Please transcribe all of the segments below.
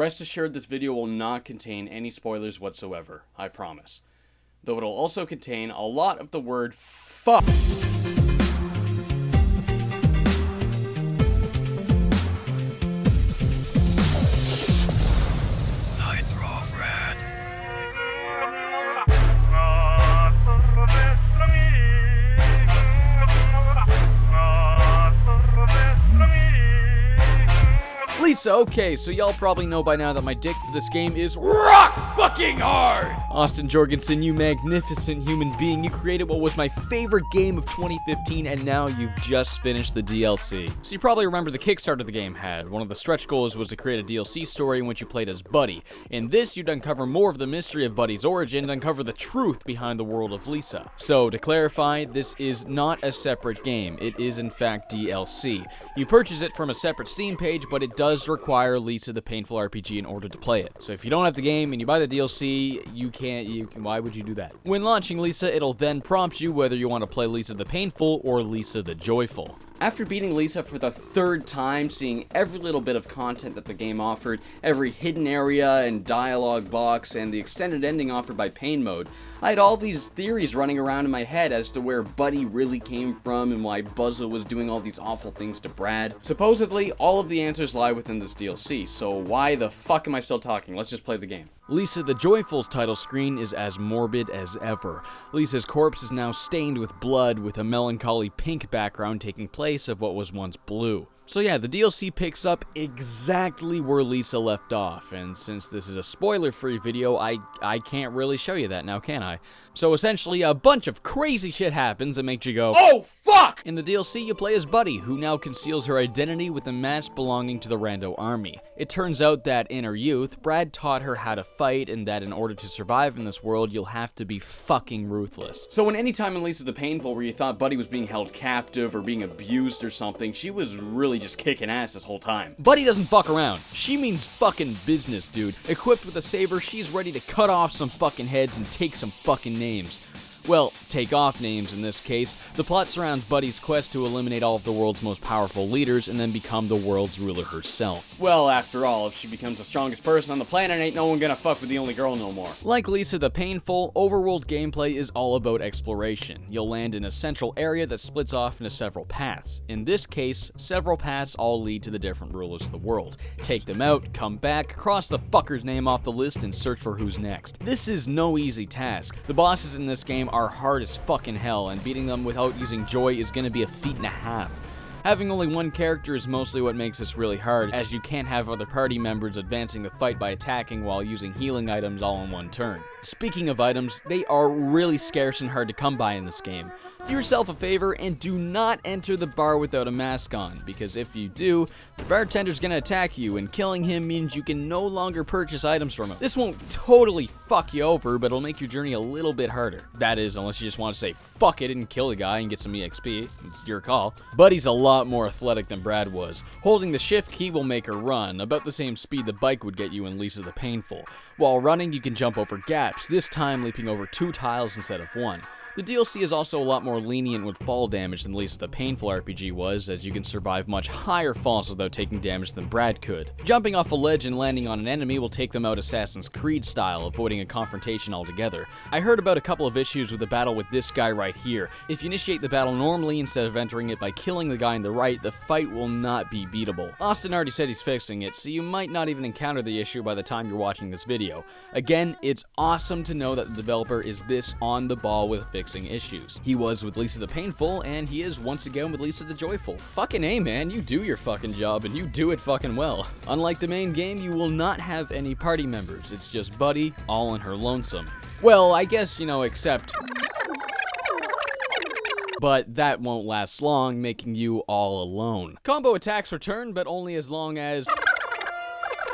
Rest assured this video will not contain any spoilers whatsoever, I promise. Though it'll also contain a lot of the word fuck. Nitro Rad. Lisa, okay, so y'all probably know by now that my dick for this game is rock fucking hard! Austin Jorgensen, you magnificent human being, you created what was my favorite game of 2015, and now you've just finished the DLC. So you probably remember the Kickstarter the game had. One of the stretch goals was to create a DLC story in which you played as Buddy. In this, you'd uncover more of the mystery of Buddy's origin and uncover the truth behind the world of Lisa. So, to clarify, this is not a separate game. It is, in fact, DLC. You purchase it from a separate Steam page, but it does require Lisa the Painful RPG in order to play it. So if you don't have the game and you buy the DLC, why would you do that? When launching Lisa, it'll then prompt you whether you want to play Lisa the Painful or Lisa the Joyful. After beating Lisa for the third time, seeing every little bit of content that the game offered, every hidden area and dialogue box, and the extended ending offered by Pain Mode, I had all these theories running around in my head as to where Buddy really came from and why Buzzo was doing all these awful things to Brad. Supposedly, all of the answers lie within this DLC, so why the fuck am I still talking? Let's just play the game. Lisa the Joyful's title screen is as morbid as ever. Lisa's corpse is now stained with blood, with a melancholy pink background taking place of what was once blue. So yeah, the DLC picks up exactly where Lisa left off, and since this is a spoiler-free video, I can't really show you that now, can I? So essentially, a bunch of crazy shit happens that makes you go, oh fuck! In the DLC, you play as Buddy, who now conceals her identity with a mask belonging to the Rando army. It turns out that in her youth, Brad taught her how to fight, and that in order to survive in this world, you'll have to be fucking ruthless. So when any time in Lisa the Painful where you thought Buddy was being held captive or being abused or something, she was really just kicking ass this whole time. Buddy doesn't fuck around. She means fucking business, dude. Equipped with a saber, she's ready to cut off some fucking heads and take some fucking names. Well, take off names in this case. The plot surrounds Buddy's quest to eliminate all of the world's most powerful leaders and then become the world's ruler herself. Well, after all, if she becomes the strongest person on the planet, ain't no one gonna fuck with the only girl no more. Like Lisa the Painful, overworld gameplay is all about exploration. You'll land in a central area that splits off into several paths. In this case, several paths all lead to the different rulers of the world. Take them out, come back, cross the fucker's name off the list, and search for who's next. This is no easy task. The bosses in this game are hard as fucking hell, and beating them without using joy is gonna be a feat and a half. Having only one character is mostly what makes this really hard, as you can't have other party members advancing the fight by attacking while using healing items all in one turn. Speaking of items, they are really scarce and hard to come by in this game. Do yourself a favor and do not enter the bar without a mask on, because if you do, the bartender's gonna attack you, and killing him means you can no longer purchase items from him. This won't totally fuck you over, but it'll make your journey a little bit harder. That is, unless you just want to say fuck it and kill the guy and get some EXP. It's your call. Buddy's a lot more athletic than Brad was. Holding the shift key will make her run, about the same speed the bike would get you in Lisa the Painful. While running, you can jump over gaps, this time leaping over 2 tiles instead of 1. The DLC is also a lot more lenient with fall damage than Lisa the Painful RPG was, as you can survive much higher falls without taking damage than Brad could. Jumping off a ledge and landing on an enemy will take them out Assassin's Creed style, avoiding a confrontation altogether. I heard about a couple of issues with the battle with this guy right here. If you initiate the battle normally instead of entering it by killing the guy on the right, the fight will not be beatable. Austin already said he's fixing it, so you might not even encounter the issue by the time you're watching this video. Again, it's awesome to know that the developer is this on the ball with fixing issues. He was with Lisa the Painful, and he is once again with Lisa the Joyful. Fucking A, man, you do your fucking job, and you do it fucking well. Unlike the main game, you will not have any party members. It's just Buddy, all on her lonesome. Well, I guess, except... but that won't last long, making you all alone. Combo attacks return, but only as long as...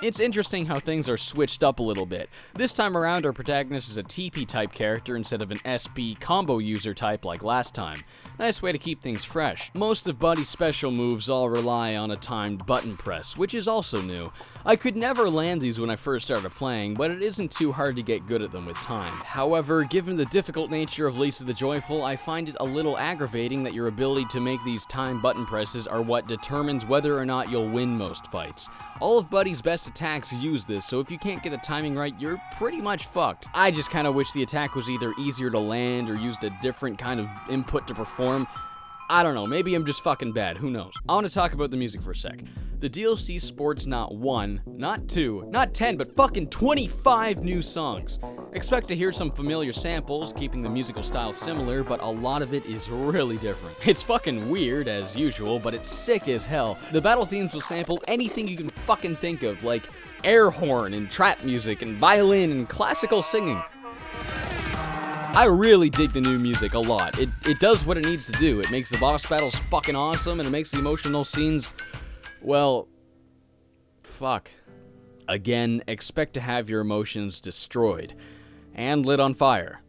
It's interesting how things are switched up a little bit. This time around, our protagonist is a TP type character instead of an SP combo user type like last time. Nice way to keep things fresh. Most of Buddy's special moves all rely on a timed button press, which is also new. I could never land these when I first started playing, but it isn't too hard to get good at them with time. However, given the difficult nature of Lisa the Joyful, I find it a little aggravating that your ability to make these timed button presses are what determines whether or not you'll win most fights. All of Buddy's best attacks use this, so if you can't get the timing right, you're pretty much fucked. I just kinda wish the attack was either easier to land or used a different kind of input to perform. I don't know, maybe I'm just fucking bad, who knows. I want to talk about the music for a sec. The DLC sports not 1, not 2, not 10, but fucking 25 new songs. Expect to hear some familiar samples, keeping the musical style similar, but a lot of it is really different. It's fucking weird, as usual, but it's sick as hell. The battle themes will sample anything you can fucking think of, like air horn and trap music and violin and classical singing. I really dig the new music a lot. It does what it needs to do. It makes the boss battles fucking awesome, and it makes the emotional scenes, well, fuck. Again, expect to have your emotions destroyed, and lit on fire,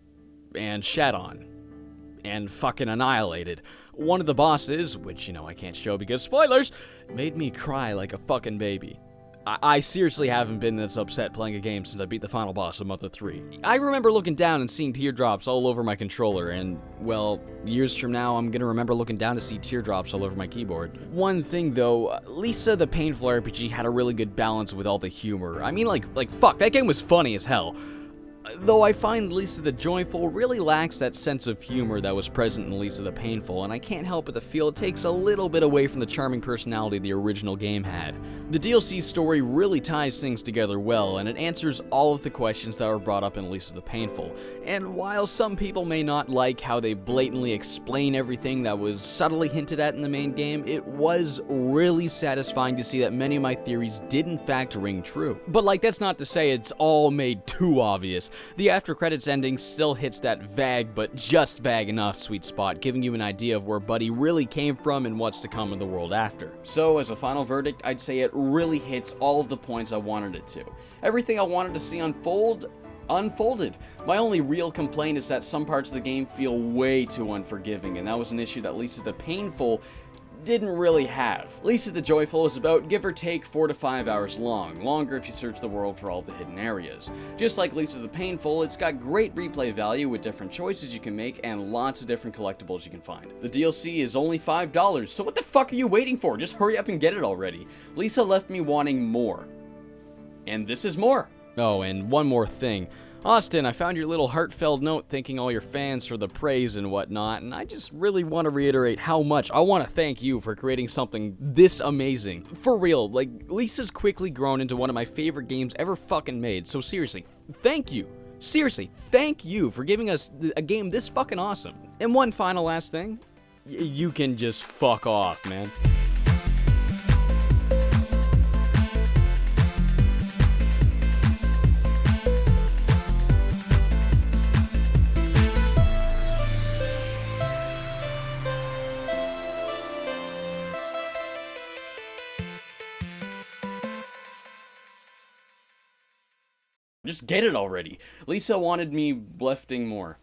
and shat on, and fucking annihilated. One of the bosses, which, I can't show because spoilers, made me cry like a fucking baby. I seriously haven't been this upset playing a game since I beat the final boss of Mother 3. I remember looking down and seeing teardrops all over my controller, and, well, years from now, I'm gonna remember looking down to see teardrops all over my keyboard. One thing, though, Lisa the Painful RPG had a really good balance with all the humor. I mean, like fuck, that game was funny as hell. Though I find Lisa the Joyful really lacks that sense of humor that was present in Lisa the Painful, and I can't help but to feel it takes a little bit away from the charming personality the original game had. The DLC's story really ties things together well, and it answers all of the questions that were brought up in Lisa the Painful. And while some people may not like how they blatantly explain everything that was subtly hinted at in the main game, it was really satisfying to see that many of my theories did in fact ring true. But that's not to say it's all made too obvious. The after credits ending still hits that vague, but just vague enough sweet spot, giving you an idea of where Buddy really came from and what's to come in the world after. So, as a final verdict, I'd say it really hits all of the points I wanted it to. Everything I wanted to see unfolded. My only real complaint is that some parts of the game feel way too unforgiving, and that was an issue that Lisa the Painful didn't really have. Lisa the Joyful is about give or take 4 to 5 hours long, longer if you search the world for all the hidden areas. Just like Lisa the Painful, it's got great replay value with different choices you can make and lots of different collectibles you can find. The DLC is only $5, so what the fuck are you waiting for? Just hurry up and get it already. Lisa left me wanting more. And this is more. Oh, and one more thing. Austin, I found your little heartfelt note thanking all your fans for the praise and whatnot, and I just really want to reiterate how much I want to thank you for creating something this amazing. For real, Lisa's quickly grown into one of my favorite games ever fucking made, so seriously, thank you. Seriously, thank you for giving us a game this fucking awesome. And one final last thing, you can just fuck off, man. Just get it already. Lisa wanted me lifting more.